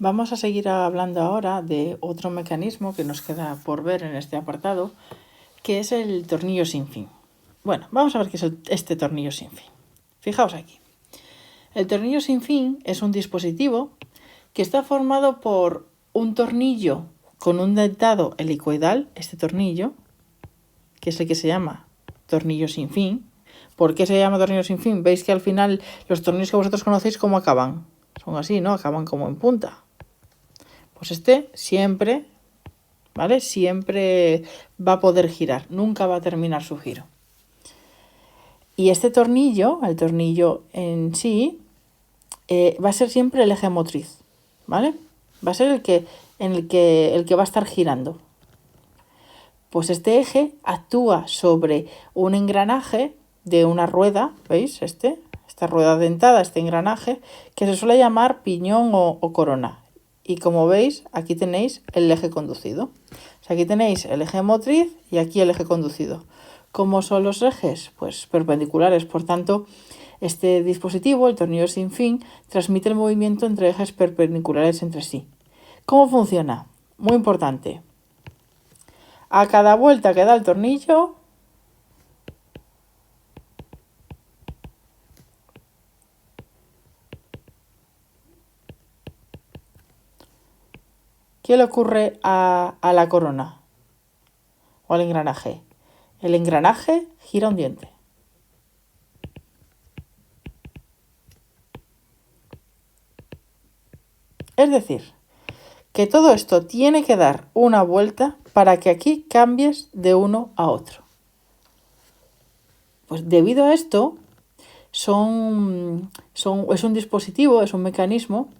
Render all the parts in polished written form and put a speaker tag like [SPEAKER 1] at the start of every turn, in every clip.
[SPEAKER 1] Vamos a seguir hablando ahora de otro mecanismo que nos queda por ver en este apartado, que es el tornillo sin fin. Bueno, vamos a ver qué es este tornillo sin fin. Fijaos aquí. El tornillo sin fin es un dispositivo que está formado por un tornillo con un dentado helicoidal, este tornillo, que es el que se llama tornillo sin fin. ¿Por qué se llama tornillo sin fin? Veis que al final los tornillos que vosotros conocéis, ¿cómo acaban? Son así, ¿no? Acaban como en punta. Pues este siempre, ¿vale? Siempre va a poder girar, nunca va a terminar su giro. Y este tornillo, el tornillo en sí, va a ser siempre el eje motriz, ¿vale? Va a ser el que va a estar girando. Pues este eje actúa sobre un engranaje de una rueda, ¿veis? Esta rueda dentada, este engranaje, que se suele llamar piñón o corona. Y como veis, aquí tenéis el eje conducido. O sea, aquí tenéis el eje motriz y aquí el eje conducido. ¿Cómo son los ejes? Pues perpendiculares. Por tanto, este dispositivo, el tornillo sin fin, transmite el movimiento entre ejes perpendiculares entre sí. ¿Cómo funciona? Muy importante. A cada vuelta que da el tornillo, ¿qué le ocurre a la corona o al engranaje? El engranaje gira un diente. Es decir, que todo esto tiene que dar una vuelta para que aquí cambies de uno a otro. Pues debido a esto, es un dispositivo, es un mecanismo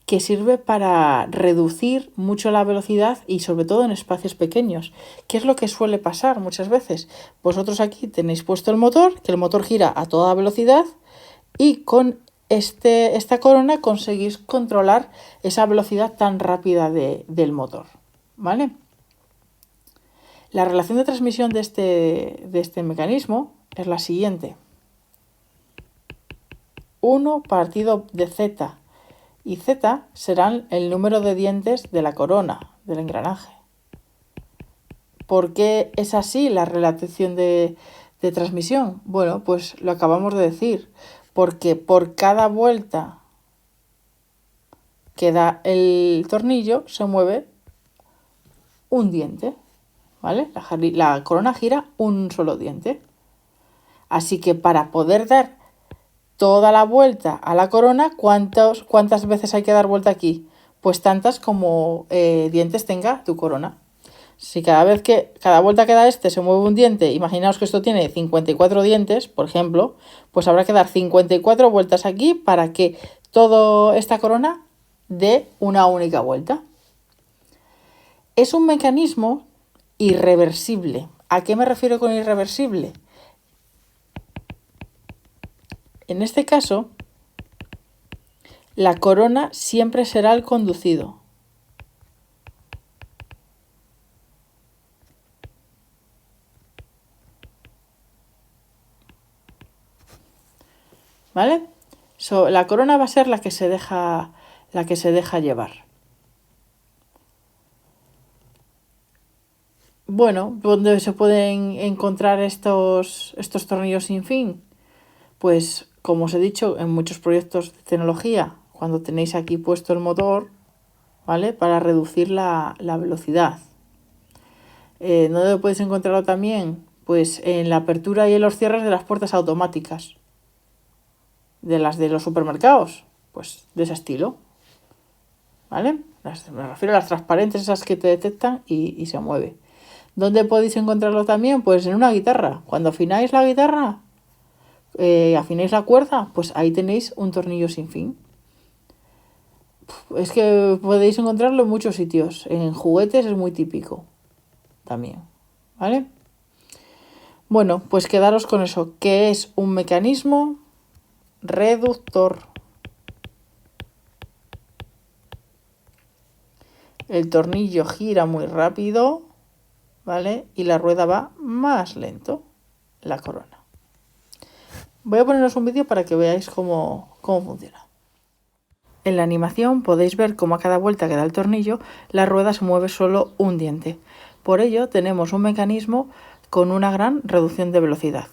[SPEAKER 1] que sirve para reducir mucho la velocidad y sobre todo en espacios pequeños. ¿Qué es lo que suele pasar muchas veces? Vosotros aquí tenéis puesto el motor, que el motor gira a toda velocidad y con esta corona conseguís controlar esa velocidad tan rápida del motor, ¿vale? La relación de transmisión de este mecanismo es la siguiente. 1 partido de Z. Y Z serán el número de dientes de la corona, del engranaje. ¿Por qué es así la relación de transmisión? Bueno, pues lo acabamos de decir. Porque por cada vuelta que da el tornillo se mueve un diente, ¿vale? La corona gira un solo diente. Así que para poder dar toda la vuelta a la corona, ¿cuántas veces hay que dar vuelta aquí? Pues tantas como dientes tenga tu corona. Si cada vuelta que da se mueve un diente, imaginaos que esto tiene 54 dientes, por ejemplo, pues habrá que dar 54 vueltas aquí para que toda esta corona dé una única vuelta. Es un mecanismo irreversible. ¿A qué me refiero con irreversible? En este caso, la corona siempre será el conducido. ¿Vale? La corona va a ser la que se deja llevar. Bueno, ¿dónde se pueden encontrar estos tornillos sin fin? Pues, como os he dicho, en muchos proyectos de tecnología, cuando tenéis aquí puesto el motor, ¿vale? Para reducir la velocidad. ¿Dónde podéis encontrarlo también? Pues en la apertura y en los cierres de las puertas automáticas. De las de los supermercados, pues de ese estilo, ¿vale? Me refiero a las transparentes, esas que te detectan y se mueve. ¿Dónde podéis encontrarlo también? Pues en una guitarra. Cuando afináis la guitarra, afináis la cuerda, pues ahí tenéis un tornillo sin fin. Es que podéis encontrarlo en muchos sitios. En juguetes es muy típico también, ¿vale? Bueno, pues quedaros con eso, que es un mecanismo reductor. El tornillo gira muy rápido, ¿vale? Y la rueda va más lento, la corona. Voy a poneros un vídeo para que veáis cómo funciona. En la animación podéis ver cómo a cada vuelta que da el tornillo, la rueda se mueve solo un diente. Por ello, tenemos un mecanismo con una gran reducción de velocidad.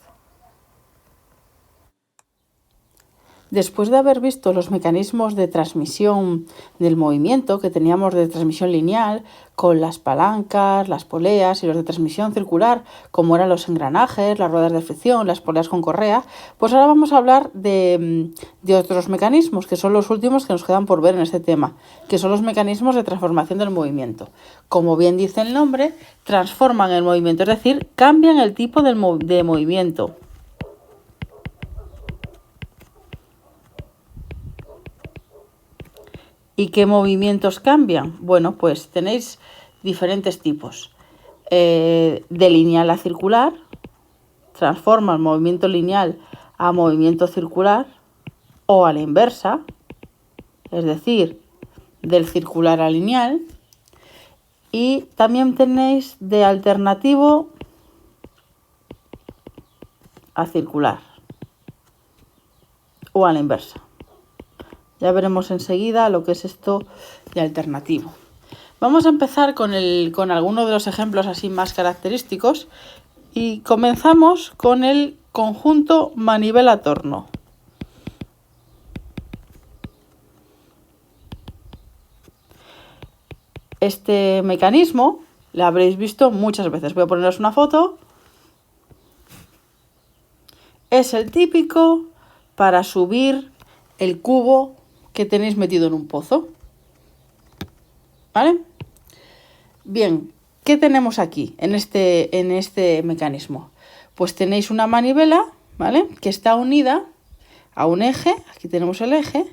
[SPEAKER 1] Después de haber visto los mecanismos de transmisión del movimiento que teníamos de transmisión lineal, con las palancas, las poleas y los de transmisión circular, como eran los engranajes, las ruedas de fricción, las poleas con correa, pues ahora vamos a hablar de otros mecanismos, que son los últimos que nos quedan por ver en este tema, que son los mecanismos de transformación del movimiento. Como bien dice el nombre, transforman el movimiento, es decir, cambian el tipo de movimiento. ¿Y qué movimientos cambian? Bueno, pues tenéis diferentes tipos. De lineal a circular, transforma el movimiento lineal a movimiento circular, o a la inversa, es decir, del circular a lineal. Y también tenéis de alternativo a circular, o a la inversa. Ya veremos enseguida lo que es esto de alternativo. Vamos a empezar con alguno de los ejemplos así más característicos y comenzamos con el conjunto manivela-torno. Este mecanismo lo habréis visto muchas veces. Voy a poneros una foto. Es el típico para subir el cubo que tenéis metido en un pozo. ¿Vale? Bien, ¿qué tenemos aquí en este mecanismo? Pues tenéis una manivela, ¿vale? Que está unida a un eje, aquí tenemos el eje,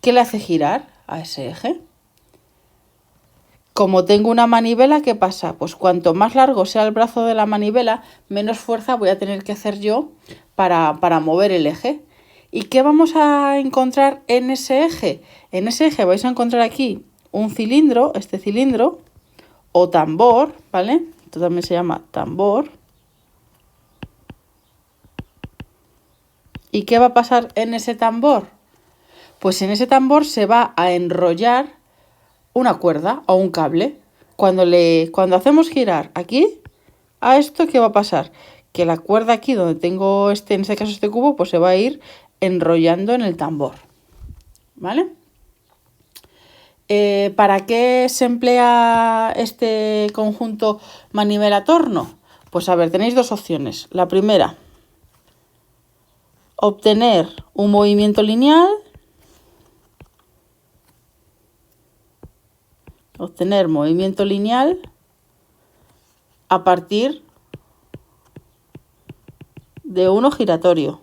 [SPEAKER 1] que le hace girar a ese eje. Como tengo una manivela, ¿qué pasa? Pues cuanto más largo sea el brazo de la manivela, menos fuerza voy a tener que hacer yo para mover el eje. ¿Y qué vamos a encontrar en ese eje? En ese eje vais a encontrar aquí un cilindro, este cilindro, o tambor, ¿vale? Esto también se llama tambor. ¿Y qué va a pasar en ese tambor? Pues en ese tambor se va a enrollar una cuerda o un cable. Cuando hacemos girar aquí, a esto, ¿qué va a pasar? Que la cuerda aquí donde tengo en este caso este cubo, pues se va a ir enrollando en el tambor. ¿Vale? ¿Para qué se emplea este conjunto manivela-torno? Pues a ver, tenéis dos opciones. La primera, obtener un movimiento lineal. Obtener movimiento lineal a partir de uno giratorio.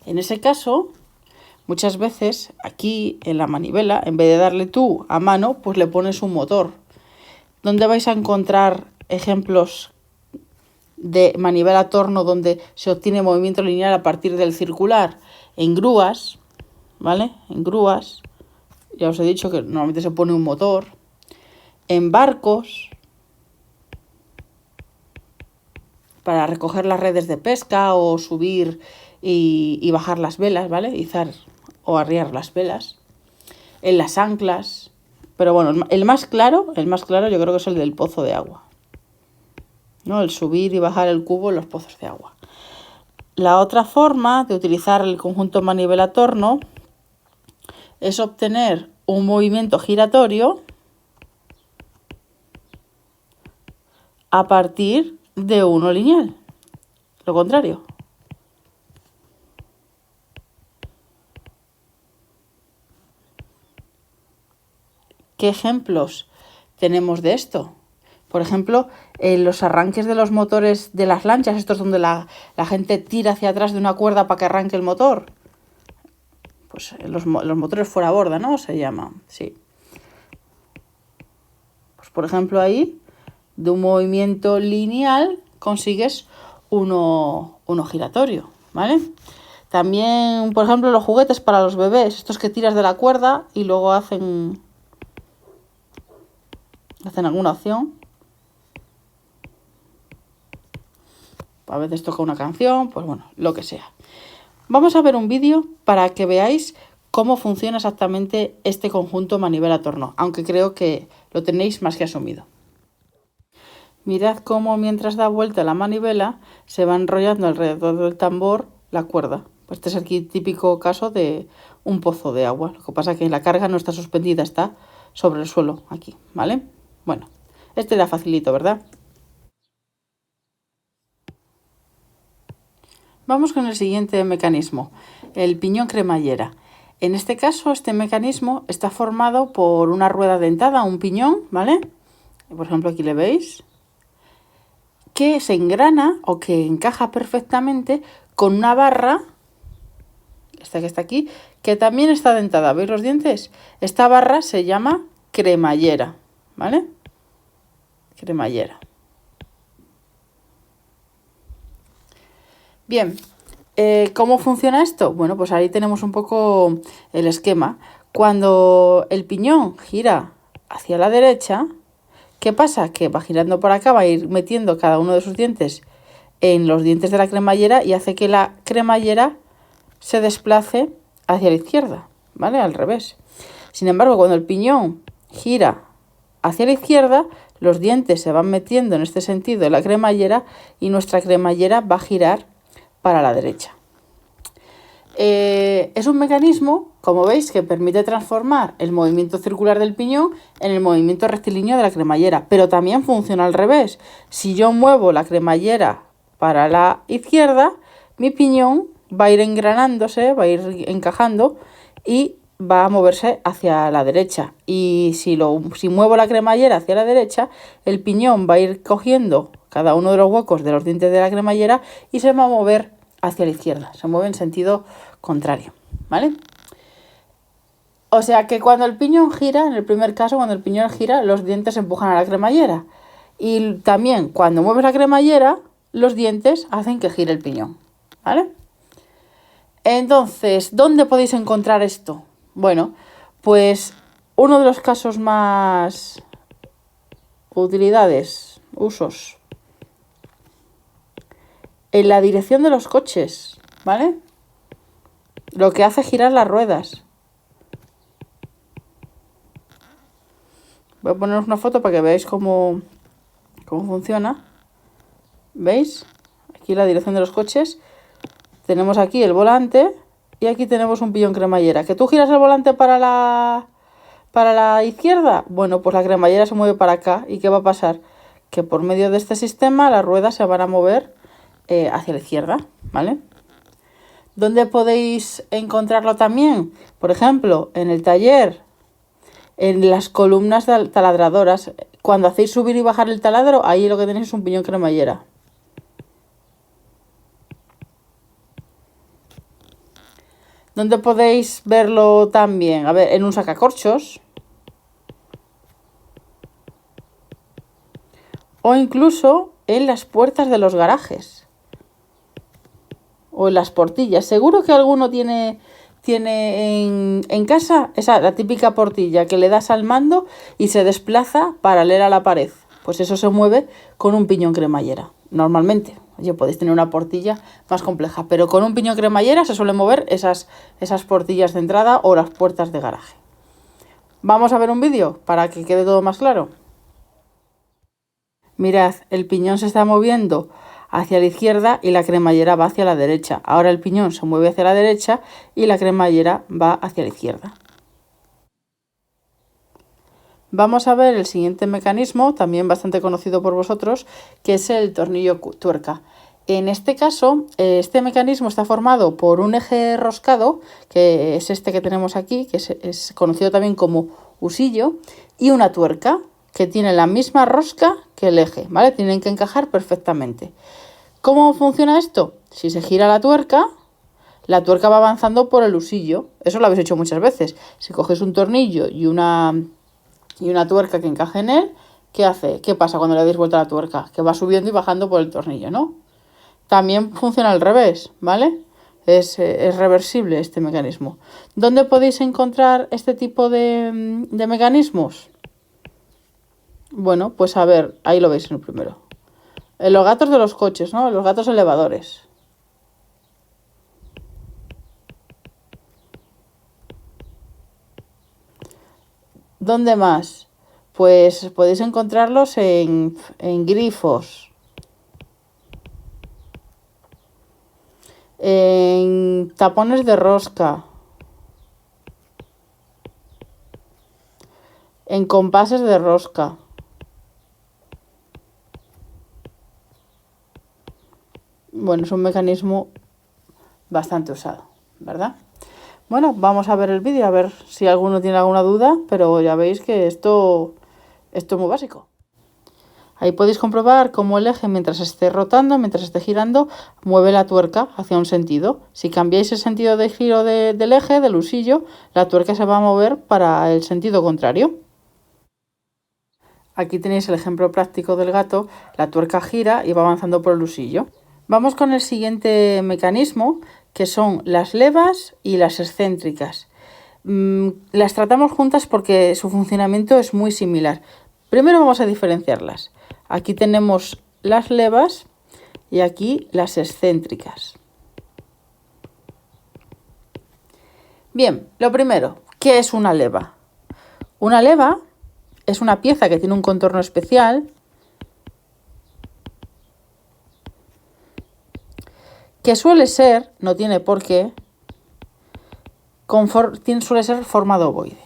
[SPEAKER 1] En ese caso, muchas veces aquí en la manivela, en vez de darle tú a mano, pues le pones un motor. ¿Dónde vais a encontrar ejemplos de manivela torno donde se obtiene movimiento lineal a partir del circular? En grúas, ¿vale? En grúas, ya os he dicho que normalmente se pone un motor. En barcos, para recoger las redes de pesca o subir y bajar las velas, ¿vale? Izar o arriar las velas. En las anclas. Pero bueno, el más claro yo creo que es el del pozo de agua, ¿no? El subir y bajar el cubo en los pozos de agua. La otra forma de utilizar el conjunto manivela-torno es obtener un movimiento giratorio a partir de uno lineal. Lo contrario. ¿Qué ejemplos tenemos de esto? Por ejemplo, los arranques de los motores de las lanchas, estos donde la gente tira hacia atrás de una cuerda para que arranque el motor. Pues los motores fuera borda, ¿no? Se llama, sí. Pues por ejemplo ahí, de un movimiento lineal consigues uno giratorio, ¿vale? También, por ejemplo, los juguetes para los bebés, estos que tiras de la cuerda y luego hacen alguna acción. A veces toca una canción, pues bueno, lo que sea. Vamos a ver un vídeo para que veáis cómo funciona exactamente este conjunto manivela-torno, aunque creo que lo tenéis más que asumido. Mirad cómo mientras da vuelta la manivela se va enrollando alrededor del tambor la cuerda. Pues este es el típico caso de un pozo de agua. Lo que pasa es que la carga no está suspendida, está sobre el suelo aquí, ¿vale? Bueno, este era facilito, ¿verdad? Vamos con el siguiente mecanismo, el piñón cremallera. En este caso, este mecanismo está formado por una rueda dentada, un piñón, ¿vale? Por ejemplo, aquí le veis, que se engrana o que encaja perfectamente con una barra, esta que está aquí, que también está dentada. ¿Veis los dientes? Esta barra se llama cremallera, ¿vale? Cremallera. Bien, ¿cómo funciona esto? Bueno, pues ahí tenemos un poco el esquema. Cuando el piñón gira hacia la derecha, ¿qué pasa? Que va girando por acá, va a ir metiendo cada uno de sus dientes en los dientes de la cremallera y hace que la cremallera se desplace hacia la izquierda, ¿vale? Al revés. Sin embargo, cuando el piñón gira hacia la izquierda, los dientes se van metiendo en este sentido en la cremallera y nuestra cremallera va a girar para la derecha. Es un mecanismo, como veis, que permite transformar el movimiento circular del piñón en el movimiento rectilíneo de la cremallera, pero también funciona al revés. Si yo muevo la cremallera para la izquierda, mi piñón va a ir engranándose, va a ir encajando y va a moverse hacia la derecha. Y si muevo la cremallera hacia la derecha, el piñón va a ir cogiendo cada uno de los huecos de los dientes de la cremallera y se va a mover hacia la izquierda, se mueve en sentido contrario, ¿vale? O sea que cuando el piñón gira, en el primer caso, cuando el piñón gira, los dientes empujan a la cremallera. Y también cuando mueves la cremallera, los dientes hacen que gire el piñón, ¿vale? Entonces, ¿dónde podéis encontrar esto? Bueno, pues uno de los casos más usos, en la dirección de los coches, ¿vale? Lo que hace girar las ruedas. Voy a poneros una foto para que veáis cómo funciona. ¿Veis? Aquí la dirección de los coches. Tenemos aquí el volante y aquí tenemos un piñón cremallera. ¿Que tú giras el volante para la izquierda? Bueno, pues la cremallera se mueve para acá. ¿Y qué va a pasar? Que por medio de este sistema las ruedas se van a mover hacia la izquierda, ¿vale? ¿Dónde podéis encontrarlo también? Por ejemplo, en el taller, en las columnas taladradoras. Cuando hacéis subir y bajar el taladro, ahí lo que tenéis es un piñón cremallera. ¿Dónde podéis verlo también? A ver, en un sacacorchos. O incluso en las puertas de los garajes. O en las portillas. Seguro que alguno tiene en casa la típica portilla que le das al mando y se desplaza paralela a la pared. Pues eso se mueve con un piñón cremallera, normalmente. Oye, podéis tener una portilla más compleja, pero con un piñón cremallera se suelen mover esas portillas de entrada o las puertas de garaje. Vamos a ver un vídeo para que quede todo más claro. Mirad, el piñón se está moviendo hacia la izquierda y la cremallera va hacia la derecha. Ahora el piñón se mueve hacia la derecha y la cremallera va hacia la izquierda. Vamos a ver el siguiente mecanismo, también bastante conocido por vosotros, que es el tornillo tuerca. En este caso, este mecanismo está formado por un eje roscado, que es este que tenemos aquí, que es conocido también como husillo, y una tuerca, que tiene la misma rosca que el eje, ¿vale? Tienen que encajar perfectamente. ¿Cómo funciona esto? Si se gira la tuerca va avanzando por el husillo. Eso lo habéis hecho muchas veces. Si coges un tornillo y una tuerca que encaje en él, ¿qué hace? ¿Qué pasa cuando le dais vuelta a la tuerca? Que va subiendo y bajando por el tornillo, ¿no? También funciona al revés, ¿vale? Es reversible este mecanismo. ¿Dónde podéis encontrar este tipo de mecanismos? Bueno, pues a ver, ahí lo veis en el primero. En los gatos de los coches, ¿no? En los gatos elevadores. ¿Dónde más? Pues podéis encontrarlos en grifos, en tapones de rosca, en compases de rosca. Bueno, es un mecanismo bastante usado, ¿verdad? Bueno, vamos a ver el vídeo, a ver si alguno tiene alguna duda, pero ya veis que esto es muy básico. Ahí podéis comprobar cómo el eje, mientras esté rotando, mientras esté girando, mueve la tuerca hacia un sentido. Si cambiáis el sentido de giro del eje, del husillo, la tuerca se va a mover para el sentido contrario. Aquí tenéis el ejemplo práctico del gato. La tuerca gira y va avanzando por el husillo. Vamos con el siguiente mecanismo, que son las levas y las excéntricas. Las tratamos juntas porque su funcionamiento es muy similar. Primero vamos a diferenciarlas. Aquí tenemos las levas y aquí las excéntricas. Bien, lo primero, ¿qué es una leva? Una leva es una pieza que tiene un contorno especial que suele ser, no tiene por qué, suele ser forma de ovoide.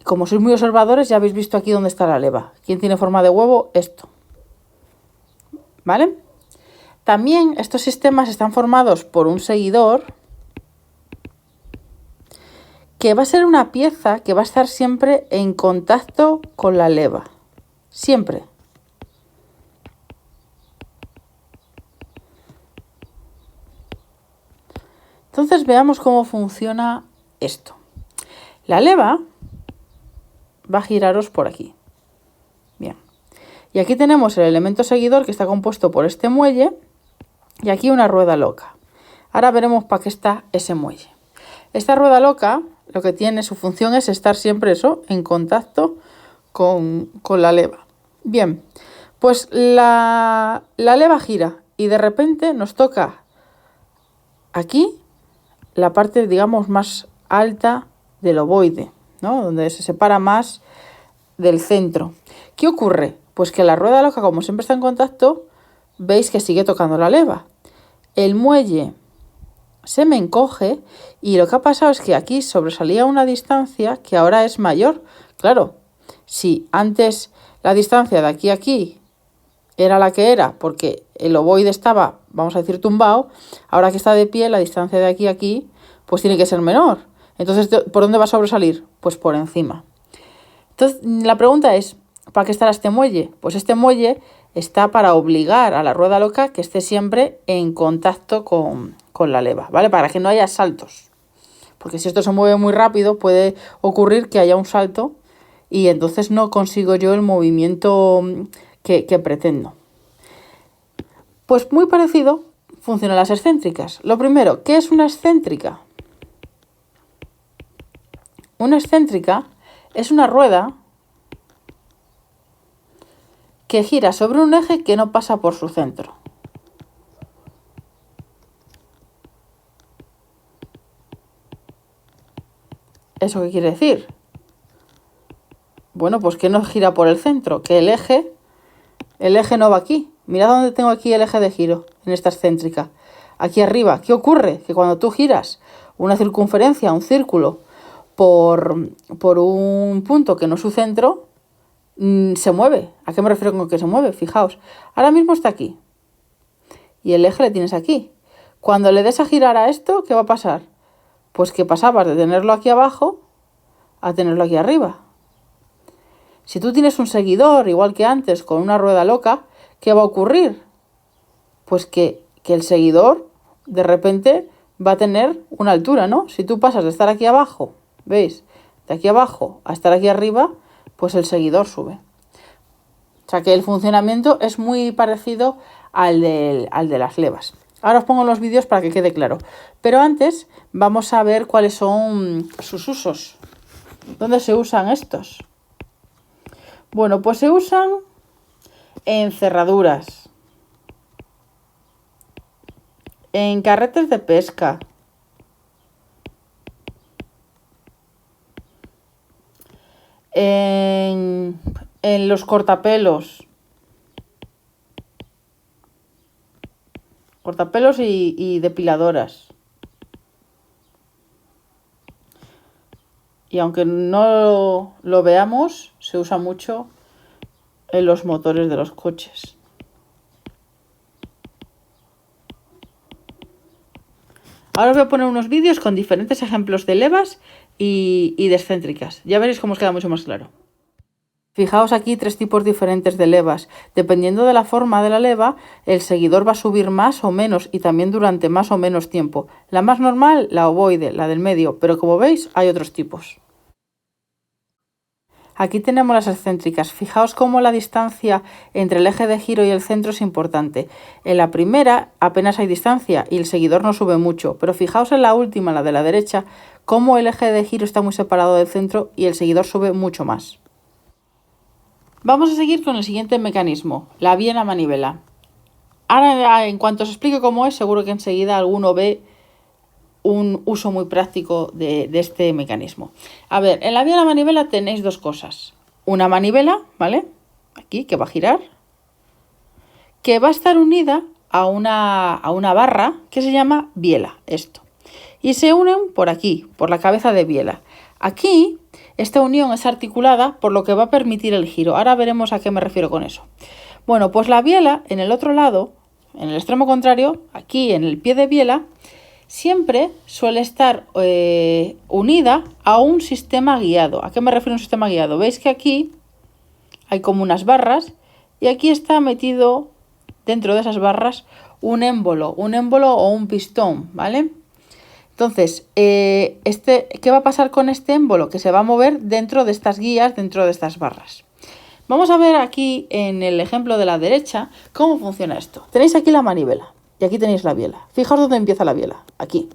[SPEAKER 1] Como sois muy observadores, ya habéis visto aquí dónde está la leva. ¿Quién tiene forma de huevo? Esto. ¿Vale? También estos sistemas están formados por un seguidor que va a ser una pieza que va a estar siempre en contacto con la leva. Siempre. Entonces veamos cómo funciona esto. La leva va a giraros por aquí. Bien. Y aquí tenemos el elemento seguidor que está compuesto por este muelle y aquí una rueda loca. Ahora veremos para qué está ese muelle. Esta rueda loca lo que tiene, su función es estar siempre en contacto con la leva. Bien, pues la leva gira y de repente nos toca aquí la parte, digamos, más alta del ovoide, ¿no? Donde se separa más del centro. ¿Qué ocurre? Pues que la rueda loca, como siempre está en contacto, veis que sigue tocando la leva. El muelle se me encoge y lo que ha pasado es que aquí sobresalía una distancia que ahora es mayor. Claro, si antes la distancia de aquí a aquí era la que era porque el ovoide estaba, vamos a decir, tumbado, ahora que está de pie, la distancia de aquí a aquí pues tiene que ser menor. Entonces, ¿por dónde va a sobresalir? Pues por encima. Entonces, la pregunta es, ¿para qué estará este muelle? Pues este muelle está para obligar a la rueda loca que esté siempre en contacto con la leva, ¿vale? Para que no haya saltos. Porque si esto se mueve muy rápido, puede ocurrir que haya un salto y entonces no consigo yo el movimiento que pretendo. Pues muy parecido funcionan las excéntricas. Lo primero, ¿qué es una excéntrica? Una excéntrica es una rueda que gira sobre un eje que no pasa por su centro. ¿Eso qué quiere decir? Bueno, pues que no gira por el centro, que el eje no va aquí. Mirad dónde tengo aquí el eje de giro, en esta excéntrica. Aquí arriba, ¿qué ocurre? Que cuando tú giras una circunferencia, un círculo, por un punto que no es su centro, se mueve. ¿A qué me refiero con que se mueve? Fijaos, ahora mismo está aquí. Y el eje le tienes aquí. Cuando le des a girar a esto, ¿qué va a pasar? Pues que pasabas de tenerlo aquí abajo a tenerlo aquí arriba. Si tú tienes un seguidor, igual que antes, con una rueda loca, ¿qué va a ocurrir? Pues que el seguidor, de repente, va a tener una altura, ¿no? Si tú pasas de estar aquí abajo, ¿veis? De aquí abajo a estar aquí arriba, pues el seguidor sube. O sea que el funcionamiento es muy parecido al de las levas. Ahora os pongo los vídeos para que quede claro. Pero antes vamos a ver cuáles son sus usos. ¿Dónde se usan estos? Bueno, pues se usan en cerraduras, en carretes de pesca, en los cortapelos y depiladoras. Y aunque no lo veamos, se usa mucho en los motores de los coches. Ahora os voy a poner unos vídeos con diferentes ejemplos de levas y de excéntricas. Ya veréis cómo os queda mucho más claro. Fijaos aquí 3 tipos diferentes de levas. Dependiendo de la forma de la leva, el seguidor va a subir más o menos y también durante más o menos tiempo. La más normal, la ovoide, la del medio, pero como veis hay otros tipos. Aquí tenemos las excéntricas. Fijaos cómo la distancia entre el eje de giro y el centro es importante. En la primera apenas hay distancia y el seguidor no sube mucho, pero fijaos en la última, la de la derecha, cómo el eje de giro está muy separado del centro y el seguidor sube mucho más. Vamos a seguir con el siguiente mecanismo, la biela manivela. Ahora, en cuanto os explique cómo es, seguro que enseguida alguno ve un uso muy práctico de este mecanismo. A ver, en la biela manivela tenéis 2 cosas. Una manivela, ¿vale? Aquí, que va a girar, que va a estar unida a una barra que se llama biela, esto. Y se unen por aquí, por la cabeza de biela. Aquí, esta unión es articulada, por lo que va a permitir el giro. Ahora veremos a qué me refiero con eso. Bueno, pues la biela, en el otro lado, en el extremo contrario, aquí en el pie de biela, siempre suele estar unida a un sistema guiado. ¿A qué me refiero a un sistema guiado? Veis que aquí hay como unas barras y aquí está metido dentro de esas barras un émbolo o un pistón, ¿vale? Entonces, ¿qué va a pasar con este émbolo? Que se va a mover dentro de estas guías, dentro de estas barras. Vamos a ver aquí en el ejemplo de la derecha cómo funciona esto. Tenéis aquí la manivela y aquí tenéis la biela. Fijaos dónde empieza la biela, aquí.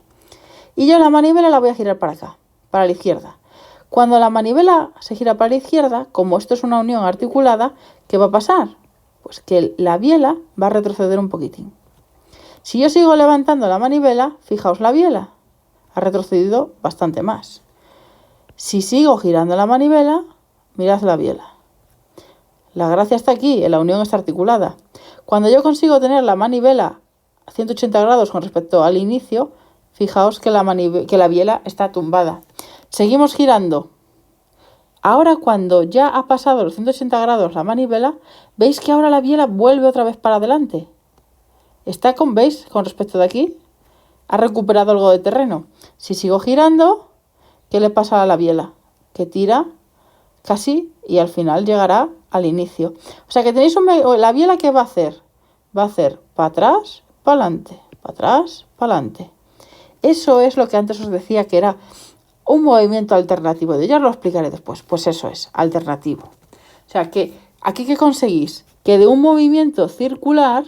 [SPEAKER 1] Y yo la manivela la voy a girar para acá, para la izquierda. Cuando la manivela se gira para la izquierda, como esto es una unión articulada, ¿qué va a pasar? Pues que la biela va a retroceder un poquitín. Si yo sigo levantando la manivela, fijaos la biela, ha retrocedido bastante más. Si sigo girando la manivela, mirad la biela. La gracia está aquí, en la unión está articulada. Cuando yo consigo tener la manivela a 180 grados con respecto al inicio, fijaos que la biela está tumbada. Seguimos girando. Ahora cuando ya ha pasado los 180 grados la manivela, veis que ahora la biela vuelve otra vez para adelante. ¿Veis? Con respecto de aquí, ha recuperado algo de terreno. Si sigo girando, ¿qué le pasa a la biela? Que tira casi y al final llegará al inicio. O sea que tenéis la biela, ¿qué va a hacer? Va a hacer para atrás, para adelante, para atrás, para adelante. Eso es lo que antes os decía que era un movimiento alternativo. Ya os lo explicaré después. Pues eso es, alternativo. O sea que aquí, ¿qué conseguís? Que de un movimiento circular,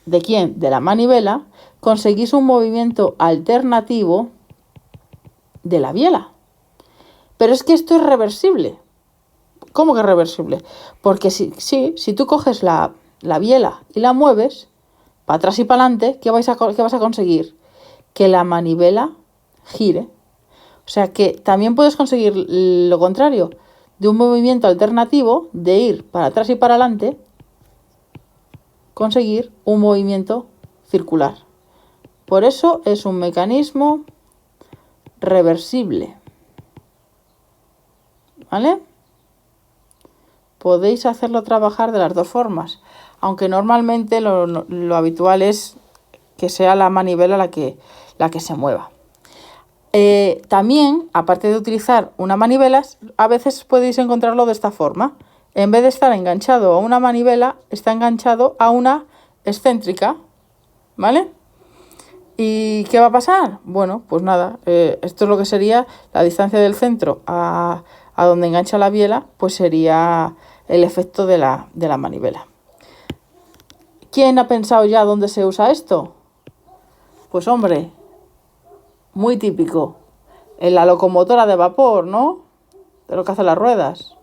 [SPEAKER 1] ¿de quién? De la manivela, conseguís un movimiento alternativo de la biela. Pero es que esto es reversible. ¿Cómo que es reversible? Porque si tú coges la biela y la mueves para atrás y para adelante, ¿qué vas a conseguir? Que la manivela gire. O sea que también puedes conseguir lo contrario, de un movimiento alternativo, de ir para atrás y para adelante, conseguir un movimiento circular. Por eso es un mecanismo reversible. ¿Vale? Podéis hacerlo trabajar de las 2 formas, aunque normalmente lo habitual es que sea la manivela la que se mueva. También, aparte de utilizar una manivela, a veces podéis encontrarlo de esta forma. En vez de estar enganchado a una manivela, está enganchado a una excéntrica, ¿vale? ¿Y qué va a pasar? Bueno, pues nada, esto es lo que sería la distancia del centro a donde engancha la biela, pues sería el efecto de la manivela. ¿Quién ha pensado ya dónde se usa esto? Pues hombre, muy típico, en la locomotora de vapor, ¿no? De lo que hacen las ruedas.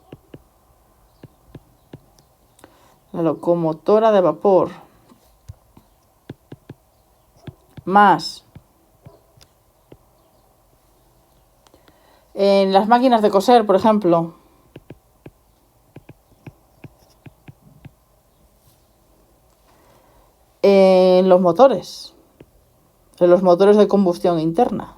[SPEAKER 1] La locomotora de vapor. Más. En las máquinas de coser, por ejemplo. En los motores. En los motores de combustión interna.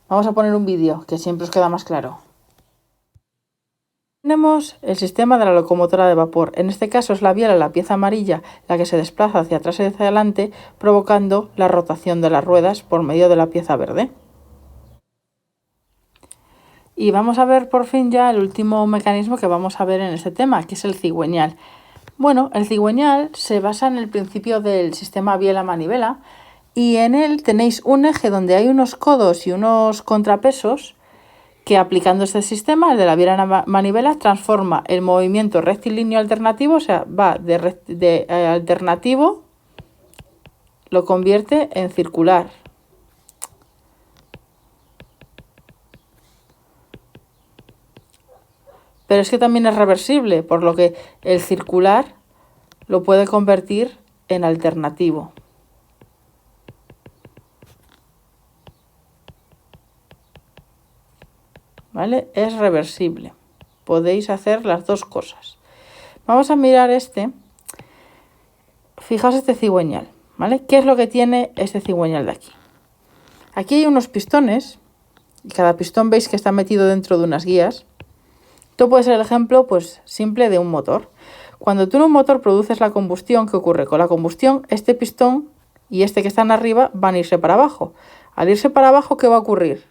[SPEAKER 1] Vamos a poner un vídeo que siempre os queda más claro. Tenemos el sistema de la locomotora de vapor. En este caso es la biela, la pieza amarilla, la que se desplaza hacia atrás y hacia adelante, provocando la rotación de las ruedas por medio de la pieza verde. Y vamos a ver por fin ya el último mecanismo que vamos a ver en este tema, que es el cigüeñal. Bueno, el cigüeñal se basa en el principio del sistema biela-manivela y en él tenéis un eje donde hay unos codos y unos contrapesos que aplicando este sistema, el de la biela-manivela, transforma el movimiento rectilíneo alternativo, o sea, va de alternativo, lo convierte en circular. Pero es que también es reversible, por lo que el circular lo puede convertir en alternativo. ¿Vale? Es reversible. Podéis hacer las dos cosas. Vamos a mirar este. Fijaos este cigüeñal, ¿vale? ¿Qué es lo que tiene este cigüeñal de aquí? Aquí hay unos pistones, y cada pistón veis que está metido dentro de unas guías. Esto puede ser el ejemplo, pues, simple de un motor. Cuando tú en un motor produces la combustión, ¿qué ocurre? Con la combustión, este pistón y este que están arriba van a irse para abajo. Al irse para abajo, ¿qué va a ocurrir?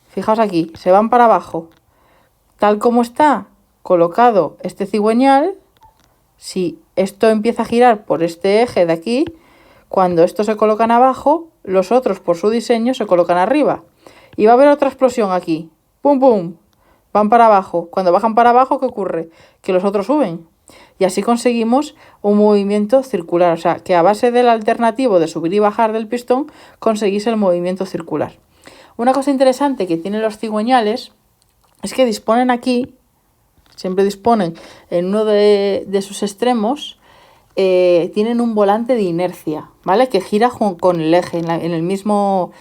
[SPEAKER 1] Fijaos aquí, se van para abajo. Tal como está colocado este cigüeñal, si esto empieza a girar por este eje de aquí, cuando estos se colocan abajo, los otros por su diseño se colocan arriba. Y va a haber otra explosión aquí. ¡Pum, pum! Van para abajo. Cuando bajan para abajo, ¿qué ocurre? Que los otros suben. Y así conseguimos un movimiento circular. O sea, que a base del alternativo de subir y bajar del pistón, conseguís el movimiento circular. Una cosa interesante que tienen los cigüeñales es que disponen aquí, siempre disponen en uno de sus extremos, tienen un volante de inercia, ¿vale? Que gira con el eje, en el mismo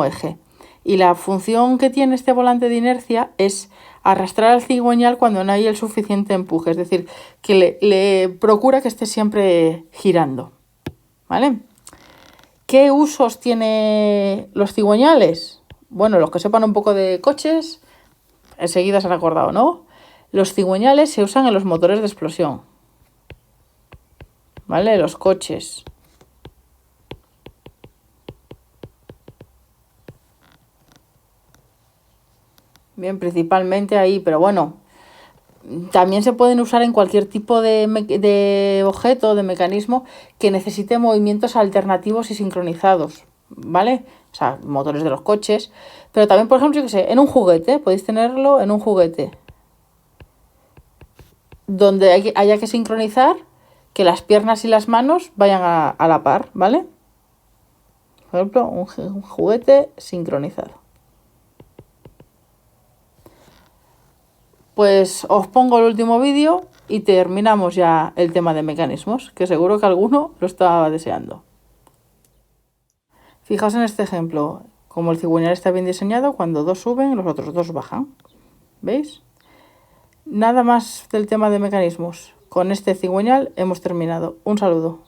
[SPEAKER 1] eje. Y la función que tiene este volante de inercia es arrastrar al cigüeñal cuando no hay el suficiente empuje, es decir, que le procura que esté siempre girando, ¿vale? ¿Qué usos tiene los cigüeñales? Bueno, los que sepan un poco de coches, enseguida se han acordado, ¿no? Los cigüeñales se usan en los motores de explosión, ¿vale? Los coches. Bien, principalmente ahí, pero bueno, también se pueden usar en cualquier tipo de objeto, de mecanismo que necesite movimientos alternativos y sincronizados, ¿vale? O sea, motores de los coches, pero también, por ejemplo, yo que sé, en un juguete, podéis tenerlo en un juguete, donde haya que sincronizar que las piernas y las manos vayan a la par, ¿vale? Por ejemplo, un juguete sincronizado. Pues os pongo el último vídeo y terminamos ya el tema de mecanismos, que seguro que alguno lo estaba deseando. Fijaos en este ejemplo, como el cigüeñal está bien diseñado, cuando dos suben, los otros dos bajan. ¿Veis? Nada más del tema de mecanismos. Con este cigüeñal hemos terminado. Un saludo.